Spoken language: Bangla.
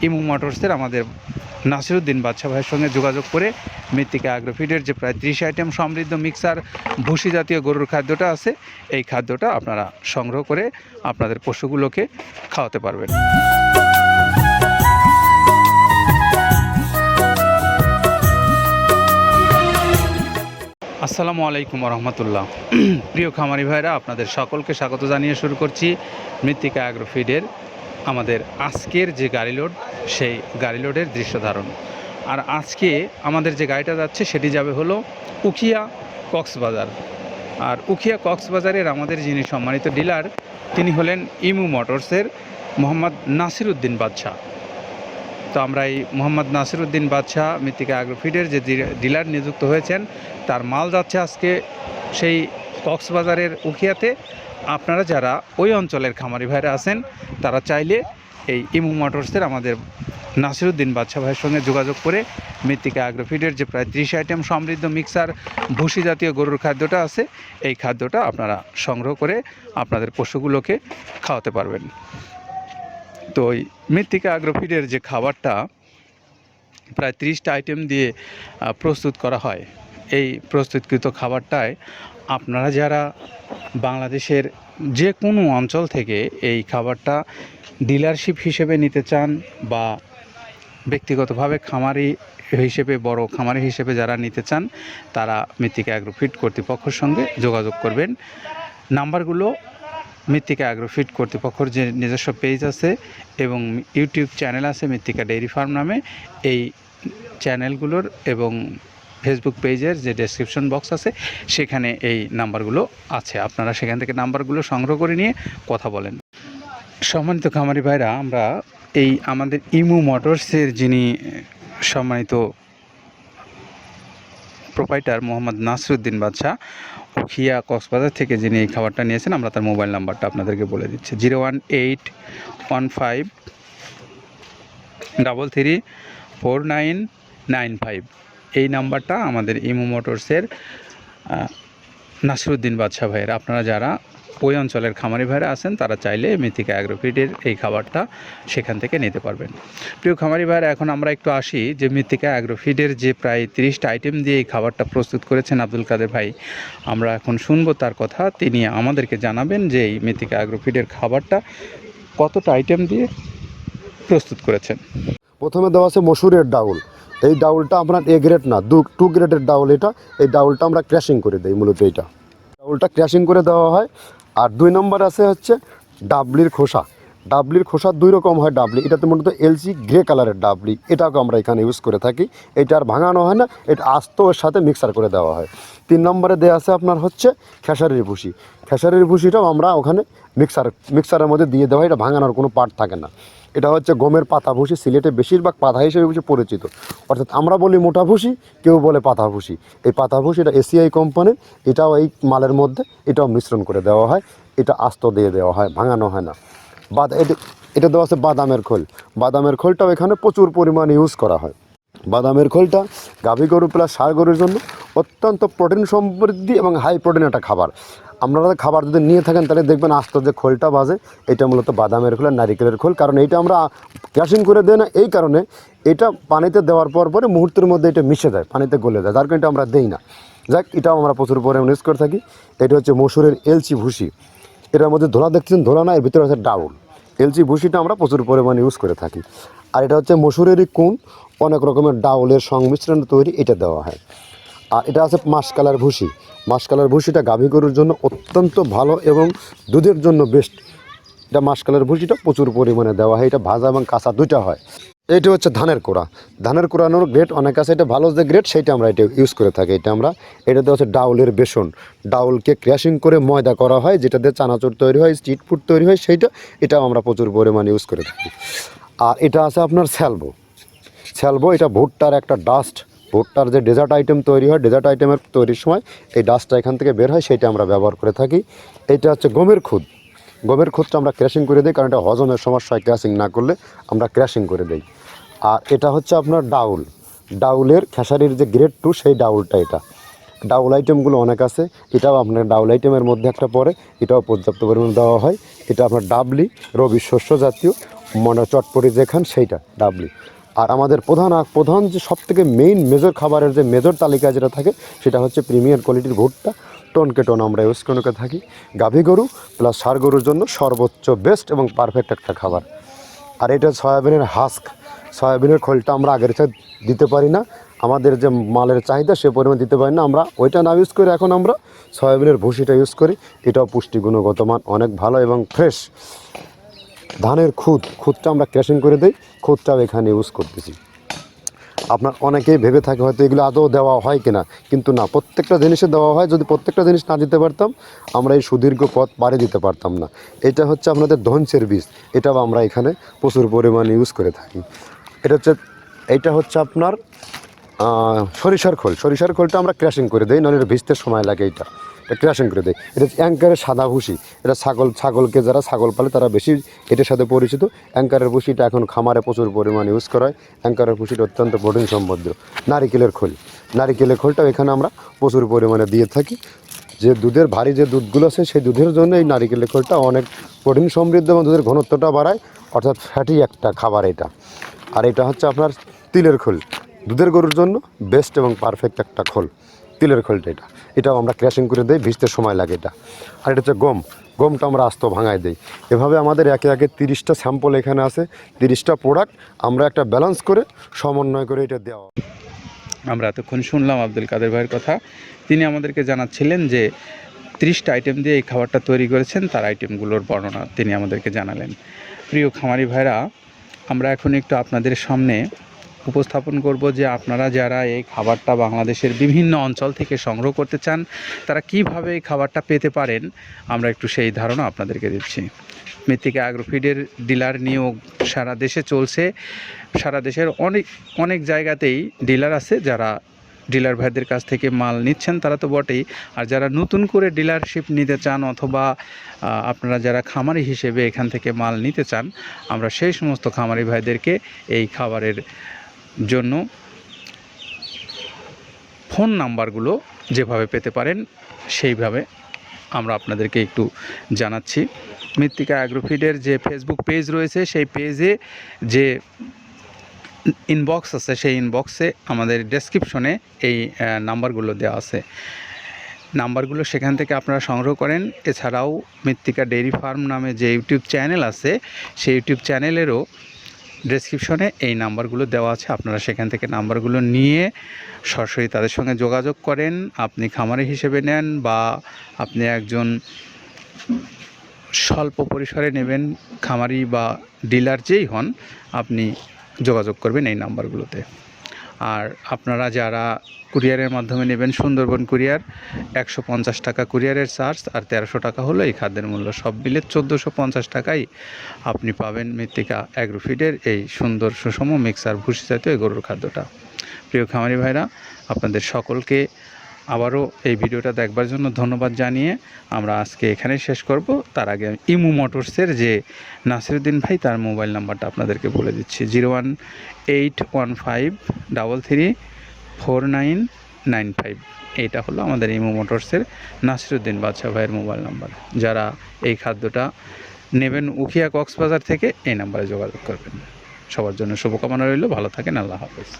ইমু মোটরসের আমাদের নাসিরউদ্দিন বাদশা ভাইয়ের সঙ্গে যোগাযোগ করে মৃত্তিকা অ্যাগ্রোফিডের যে প্রায় 30 আইটেম সমৃদ্ধ মিক্সার ভুসি জাতীয় গরুর খাদ্যটা আছে, এই খাদ্যটা আপনারা সংগ্রহ করে আপনাদের পশুগুলোকে খাওয়াতে পারবেন। আসসালামু আলাইকুম রহমতুল্লাহ। প্রিয় খামারি ভাইরা, আপনাদের সকলকে স্বাগত জানিয়ে শুরু করছি মৃত্তিকা অ্যাগ্রোফিডের আমাদের আজকের যে গাড়ি লোড, সেই গাড়ি লোডের দৃশ্য ধারণ। আর আজকে আমাদের যে গাড়িটা যাচ্ছে সেটি যাবে হলো উখিয়া কক্সবাজার। আর উখিয়া কক্সবাজারের আমাদের যিনি সম্মানিত ডিলার, তিনি হলেন ইমু মোটরসের মোহাম্মদ নাসিরউদ্দিন বাদশা। তো আমরা এই মোহাম্মদ নাসিরউদ্দিন বাদশা মৃত্তিকা অ্যাগ্রোফিডের যে ডিলার নিযুক্ত হয়েছেন, তার মাল যাচ্ছে আজকে সেই কক্সবাজারের উখিয়াতে। আপনারা যারা ওই অঞ্চলের খামারি ভাইরা আছেন, তারা চাইলে এই ইমু মোটরসের আমাদের নাসিরউদ্দিন বাদশা ভাইয়ের সঙ্গে যোগাযোগ করে মৃত্তিকা অ্যাগ্রোফিডের যে প্রায় 30 আইটেম সমৃদ্ধ মিক্সার ভুসি জাতীয় গরুর খাদ্যটা আছে, এই খাদ্যটা আপনারা সংগ্রহ করে আপনাদের পশুগুলোকে খাওয়াতে পারবেন। তো ওই মৃত্তিকা অ্যাগ্রোফিডের যে খাবারটা প্রায় 30টা আইটেম দিয়ে প্রস্তুত করা হয়, এই প্রস্তুতকৃত খাবারটায় আপনারা যারা বাংলাদেশের যে কোনো অঞ্চল থেকে এই খাবারটা ডিলারশিপ হিসেবে নিতে চান বা ব্যক্তিগতভাবে খামারি হিসেবে, বড় খামারি হিসেবে যারা নিতে চান, তারা মৃত্তিকা অ্যাগ্রোফিড কর্তৃপক্ষের সঙ্গে যোগাযোগ করবেন। নাম্বারগুলো মৃত্তিকা অ্যাগ্রোফিড কর্তৃপক্ষের যে নিজস্ব পেজ আছে এবং ইউটিউব চ্যানেল আছে মৃত্তিকা ডেইরি ফার্ম নামে, এই চ্যানেলগুলোর এবং ফেসবুক পেজের যে ডেসক্রিপশন বক্স আছে সেখানে এই নাম্বারগুলো আছে। আপনারা সেখান থেকে নাম্বারগুলো সংগ্রহ করে নিয়ে কথা বলেন। সম্মানিত খামারি ভাইরা, আমরা এই আমাদের ইমু মোটরসের যিনি সম্মানিত প্রোপাইটার মোহাম্মদ নাসিরউদ্দিন বাদশা উখিয়া কক্সবাজার থেকে যিনি এই খাবারটা নিয়েছেন, আমরা তার মোবাইল নাম্বারটা আপনাদেরকে বলে দিচ্ছি। 01815334995। এই নাম্বারটা আমাদের ইমু মোটরসের নাসিরউদ্দিন বাদশা ভাইয়ের। আপনারা যারা ওই অঞ্চলের খামারি ভাইরা আছেন, তারা চাইলে মৃত্তিকা অ্যাগ্রোফিডের এই খাবারটা সেখান থেকে নিতে পারবেন। প্রিয় খামারি ভাইরা, এখন আমরা একটু আসি যে মৃত্তিকা অ্যাগ্রোফিডের যে প্রায় 30টা আইটেম দিয়ে এই খাবারটা প্রস্তুত করেছেন আব্দুল কাদের ভাই। আমরা এখন শুনবো তার কথা। তিনি আমাদেরকে জানাবেন যে এই মৃত্তিকা অ্যাগ্রোফিডের খাবারটা কতটা আইটেম দিয়ে প্রস্তুত করেছেন। প্রথমে দেওয়া আছে মসুরের ডাউল। এই ডাউলটা আপনার এ গ্রেড না, 2 গ্রেডের ডাউল এটা। এই ডাউলটা আমরা ক্র্যাশিং করে দিই, মূলত এইটা ডাউলটা ক্র্যাশিং করে দেওয়া হয়। আর 2 নম্বর আছে হচ্ছে ডাবলির খোসা। ডাবলির খোসা 2 রকম হয় ডাবলি, এটাতে মূলত এলসি গ্রে কালারের ডাবলি, এটাকে আমরা এখানে ইউজ করে থাকি। এটা আর ভাঙানো হয় না, এটা আস্ত ওর সাথে মিক্সার করে দেওয়া হয়। 3 নম্বরে দেওয়া আছে আপনার হচ্ছে খেসারির ভুসি। খেসারির ভুসিটাও আমরা ওখানে মিক্সারের মধ্যে দিয়ে দেওয়া হয়, এটা ভাঙানোর কোনো পার্ট থাকে না। এটা হচ্ছে গমের পাতা ভুসি, সিলেটে বেশিরভাগ পাতা হিসেবে পরিচিত। অর্থাৎ আমরা বলি মোটা ভুসি, কেউ বলে পাতা ভুসি। এই পাতা ভুসি এটা এসিআই কোম্পানির, এটাও এই মালের মধ্যে এটাও মিশ্রণ করে দেওয়া হয়। এটা আস্ত দিয়ে দেওয়া হয়, ভাঙানো হয় না। এটা দেওয়া আছে বাদামের খোল। বাদামের খোলটাও এখানে প্রচুর পরিমাণে ইউজ করা হয়। বাদামের খোলটা গাভী গরু প্লাস ষাঁড় গরুর জন্য অত্যন্ত প্রোটিন সমৃদ্ধি এবং হাই প্রোটিন একটা খাবার। আপনারা খাবার যদি নিয়ে থাকেন তাহলে দেখবেন আস্ত যে খোলটা বাজে, এটা মূলত বাদামের খোল আর নারিকেলের খোল। কারণ এইটা আমরা ক্র্যাশিং করে দেয় না, এই কারণে এটা পানিতে দেওয়ার পরে মুহূর্তের মধ্যে এটা মিশে যায়, পানিতে গলে যায়, যার কারণে এটা আমরা দেই না। যাক, এটাও আমরা প্রচুর পরিমাণে ইউজ করে থাকি। এটা হচ্ছে মসুরের এলচি ভুসি। এটার মধ্যে ধোলা দেখছেন, ধোলা না, এর ভিতরে আছে ডাউল। এলচি ভুসিটা আমরা প্রচুর পরিমাণে ইউজ করে থাকি। আর এটা হচ্ছে মসুরেরই কুন, অনেক রকমের ডাউলের সংমিশ্রণ তৈরি, এটা দেওয়া হয়। আর এটা আছে মাসকালার ভুসি। মাসকালার ভুসিটা গাভী গরুর জন্য অত্যন্ত ভালো এবং দুধের জন্য বেস্ট। এটা মাসকালার ভুসিটা প্রচুর পরিমাণে দেওয়া হয়, এটা ভাজা এবং কাঁচা দুইটা হয়। এইটা হচ্ছে ধানের কোড়া। ধানের কোড়ানোর গ্রেড অনেক আছে, এটা ভালো যে গ্রেড সেইটা আমরা এটা ইউজ করে থাকি। এটা দেওয়া হচ্ছে ডাউলের বেসন। ডাউলকে ক্র্যাশিং করে ময়দা করা হয়, যেটা দিয়ে চানাচুর তৈরি হয়, স্ট্রিট ফুড তৈরি হয়, এটাও আমরা প্রচুর পরিমাণে ইউজ করে থাকি। আর এটা আছে আপনার স্যালবো। এটা ভুট্টার একটা ডাস্ট। ভুট্টার যে ডেজার্ট আইটেম তৈরি হয়, ডেজার্ট আইটেমের তৈরির সময় এই ডাস্টটা এখান থেকে বের হয়, সেটা আমরা ব্যবহার করে থাকি। এটা হচ্ছে গমের খুদ। গমের খুদটা আমরা ক্র্যাশিং করে দিই, কারণ এটা হজমের সমস্যা হয়, ক্র্যাশিং না করলে আমরা ক্র্যাশিং করে দিই। আর এটা হচ্ছে আপনার ডাউলের খেসারির যে গ্রেড 2 সেই ডাউলটা। ডাউল আইটেমগুলো অনেক আছে, এটাও আপনার ডাউল আইটেমের মধ্যে একটা পড়ে, এটাও পর্যাপ্ত পরিমাণে দেওয়া হয়। এটা আপনার ডাবলি, রবি শস্য জাতীয়, মনে চটপটি যে খান সেইটা ডাবলি। আর আমাদের প্রধান যে সবথেকে মেইন মেজর খাবারের যে মেজর তালিকায় যেটা থাকে সেটা হচ্ছে প্রিমিয়ার কোয়ালিটির ভুট্টা, টনকে টন আমরা ইউজ করে থাকি। গাভী গরু প্লাস ষাঁড় গরুর জন্য সর্বোচ্চ বেস্ট এবং পারফেক্ট একটা খাবার। আর এটা সয়াবিনের হাস্ক, সয়াবিনের খোলটা আমরা আগের সাথে দিতে পারি না, আমাদের যে মালের চাহিদা সে পরিমাণ দিতে পারি না, আমরা ওইটা না ইউজ করে এখন আমরা সয়াবিনের ভুসিটা ইউজ করি। এটাও পুষ্টি গুণগত মান অনেক ভালো এবং ফ্রেশ। ধানের খুদটা আমরা ক্র্যাশিং করে দিই, খুদটাও এখানে ইউজ করতেছি। আপনার অনেকেই ভেবে থাকে হয়তো এগুলো আদৌ দেওয়া হয় কিনা, কিন্তু না, প্রত্যেকটা জিনিসে দেওয়া হয়। যদি প্রত্যেকটা জিনিস না দিতে পারতাম আমরা এই সুদীর্ঘ পথ পাড়ি দিতে পারতাম না। এটা হচ্ছে আপনাদের ধনচের বীজ, এটাও আমরা এখানে প্রচুর পরিমাণে ইউজ করে থাকি। এইটা হচ্ছে আপনার সরিষার খোলটা আমরা ক্র্যাশিং করে দিই, নাহলে এটা ভিজতে সময় লাগে। এটা ক্র্যাশিং করে দেয়। এটা হচ্ছে অ্যাঙ্কারের সাদা ভুসি, এটা ছাগলকে যারা ছাগল পালে তারা বেশি এটার সাথে পরিচিত। অ্যাঙ্কারের ভুসিটা এখন খামারে প্রচুর পরিমাণে ইউজ করা হয়। অ্যাঙ্কারের ভুসিটা অত্যন্ত প্রোটিন সমৃদ্ধ। নারিকেলের খোলটাও এখানে আমরা প্রচুর পরিমাণে দিয়ে থাকি। যে দুধের ভারী যে দুধগুলো আছে সেই দুধের জন্য এই নারিকেলের খোলটা অনেক প্রোটিন সমৃদ্ধ এবং দুধের ঘনত্বটা বাড়ায়, অর্থাৎ ফ্যাটি একটা খাবার এটা। আর এটা হচ্ছে আপনার তিলের খোল, দুধের গরুর জন্য বেস্ট এবং পারফেক্ট একটা খোল, তিলের খোলটা। এটাও আমরা ক্র্যাশিং করে দিই, ভিজতে সময় লাগে এটা। আর এটা হচ্ছে গমটা আমরা আস্ত ভাঙায় দিই। এভাবে আমাদের একে 30টা স্যাম্পল এখানে আছে, 30টা প্রোডাক্ট আমরা একটা ব্যালেন্স করে সমন্বয় করে এটা দেওয়া। আমরা এতক্ষণ শুনলাম আব্দুল কাদের ভাইয়ের কথা। তিনি আমাদেরকে জানাচ্ছিলেন যে 30টা আইটেম দিয়ে এই খাবারটা তৈরি করেছেন, তার আইটেমগুলোর বর্ণনা তিনি আমাদেরকে জানালেন। প্রিয় খামারি ভাইরা, আমরা এখন একটু আপনাদের সামনে উপস্থাপন করব যে আপনারা যারা এই খাবারটা বাংলাদেশের বিভিন্ন অঞ্চল থেকে সংগ্রহ করতে চান তারা কিভাবে এই খাবারটা পেতে পারেন, আমরা একটু সেই ধারণা আপনাদেরকে দিচ্ছি। মৃত্তিকা অ্যাগ্রোফিডের ডিলার নিয়োগ সারা দেশে চলছে। সারা দেশের অনেক জায়গাতেই ডিলার আছে, যারা ডিলার ভাইদের কাছ থেকে মাল নিচ্ছেন তারা তো বটেই, আর যারা নতুন করে ডিলারশিপ নিতে চান অথবা আপনারা যারা খামারি হিসেবে এখান থেকে মাল নিতে চান, আমরা সেই সমস্ত খামারি ভাইদেরকে এই খাবারের জন্য ফোন নাম্বারগুলো যেভাবে পেতে পারেন সেইভাবে আমরা আপনাদেরকে একটু জানাচ্ছি। মৃত্তিকা অ্যাগ্রোফিডের যে ফেসবুক পেজ রয়েছে সেই পেজে যে ইনবক্স আছে সেই ইনবক্সে আমাদের ডেসক্রিপশনে এই নাম্বারগুলো দেওয়া আছে। নাম্বারগুলো সেখান থেকে আপনারা সংগ্রহ করেন। এছাড়াও মৃত্তিকা ডেইরি ফার্ম নামে যে ইউটিউব চ্যানেল আছে সেই ইউটিউব চ্যানেলেরও ডেসক্রিপশনে এই নাম্বারগুলো দেওয়া আছে। আপনারা সেখান থেকে নাম্বারগুলো নিয়ে সরাসরি তাদের সঙ্গে যোগাযোগ করেন। আপনি খামারি হিসেবে নেন বা আপনি একজন স্বল্প পরিসরে নেবেন, খামারি বা ডিলার যেই হন, আপনি যোগাযোগ করবেন এই নাম্বারগুলোতে। আর আপনারা যারা কুরিয়ারের মাধ্যমে নেবেন, সুন্দরবন কুরিয়ার 150 টাকা কুরিয়ারের চার্জ, আর 1300 টাকা হলো এই খাদ্যের মূল্য। সব মিলে 1450 টাকায় আপনি পাবেন মৃত্তিকা অ্যাগ্রোফিডের এই সুন্দর সুষম মিক্সার ভুসি জাতীয় গরুর খাদ্যটা। প্রিয় খামারি ভাইরা, আপনাদের সকলকে আবারও এই ভিডিওটা দেখবার জন্য ধন্যবাদ জানিয়ে আমরা আজকে এখানেই শেষ করব। তার আগে ইমু মোটরসের যে নাসিরুদ্দিন ভাই, তার মোবাইল নাম্বারটা আপনাদেরকে বলে দিচ্ছি, 01815334995। এইটা হলো আমাদের ইমু মোটরসের নাসিরুদ্দিন বাদশা ভাইয়ের মোবাইল নাম্বার। যারা এই খাদ্যটা নেবেন উখিয়া কক্সবাজার থেকে, এই নাম্বারে যোগাযোগ করবেন। সবার জন্য শুভকামনা রইল, ভালো থাকেন, আল্লাহ হাফেজ।